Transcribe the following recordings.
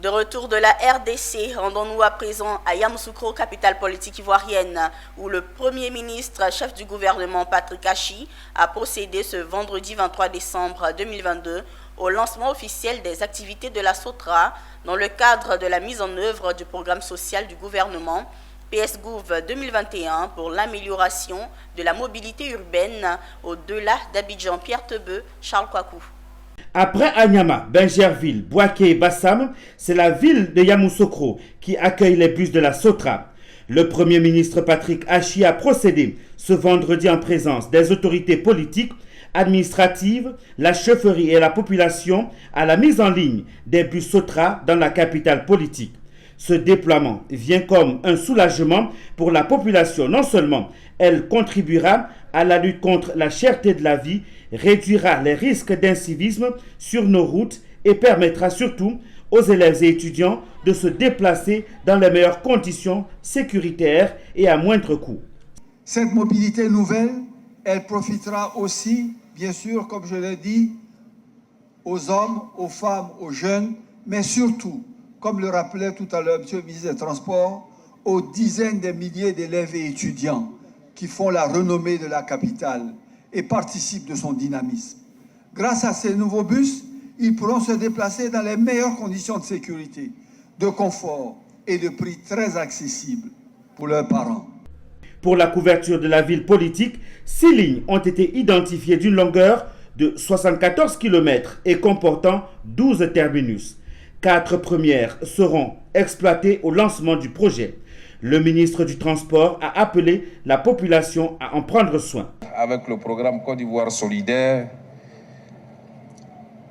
De retour de la RDC, rendons-nous à présent à Yamoussoukro, capitale politique ivoirienne, où le Premier ministre, chef du gouvernement Patrick Achi, a procédé ce vendredi 23 décembre 2022 au lancement officiel des activités de la SOTRA dans le cadre de la mise en œuvre du programme social du gouvernement PSGouv 2021 pour l'amélioration de la mobilité urbaine au-delà d'Abidjan. Pierre Tebeu, Charles Kouakou. Après Anyama, Benjerville, Bouaké et Bassam, c'est la ville de Yamoussoukro qui accueille les bus de la SOTRA. Le Premier ministre Patrick Achi a procédé ce vendredi en présence des autorités politiques, administratives, la chefferie et la population à la mise en ligne des bus SOTRA dans la capitale politique. Ce déploiement vient comme un soulagement pour la population. Non seulement elle contribuera à la lutte contre la cherté de la vie, réduira les risques d'incivisme sur nos routes et permettra surtout aux élèves et étudiants de se déplacer dans les meilleures conditions sécuritaires et à moindre coût. Cette mobilité nouvelle, elle profitera aussi, bien sûr, comme je l'ai dit, aux hommes, aux femmes, aux jeunes, mais surtout, comme le rappelait tout à l'heure M. le ministre des Transports, aux dizaines de milliers d'élèves et étudiants qui font la renommée de la capitale et participent de son dynamisme. Grâce à ces nouveaux bus, ils pourront se déplacer dans les meilleures conditions de sécurité, de confort et de prix très accessibles pour leurs parents. Pour la couverture de la ville politique, 6 lignes ont été identifiées d'une longueur de 74 km et comportant 12 terminus. 4 premières seront exploitées au lancement du projet. Le ministre du Transport a appelé la population à en prendre soin. Avec le programme Côte d'Ivoire solidaire,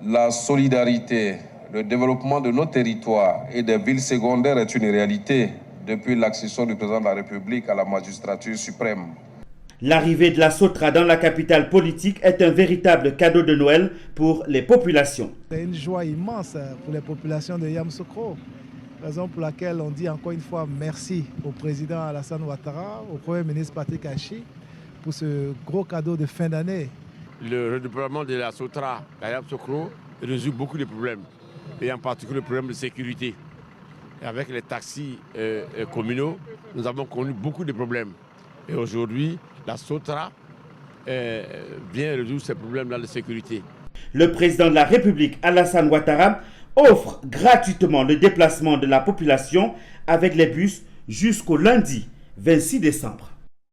la solidarité, le développement de nos territoires et des villes secondaires est une réalité depuis l'accession du président de la République à la magistrature suprême. L'arrivée de la SOTRA dans la capitale politique est un véritable cadeau de Noël pour les populations. C'est une joie immense pour les populations de Yamoussoukro, raison pour laquelle on dit encore une fois merci au président Alassane Ouattara, au Premier ministre Patrick Achi pour ce gros cadeau de fin d'année. Le redéploiement de la SOTRA à Yamoussoukro résout beaucoup de problèmes, et en particulier le problème de sécurité. Et avec les taxis communaux, nous avons connu beaucoup de problèmes. Et aujourd'hui, la SOTRA vient résoudre ces problèmes-là de sécurité. Le président de la République, Alassane Ouattara, offre gratuitement le déplacement de la population avec les bus jusqu'au lundi 26 décembre.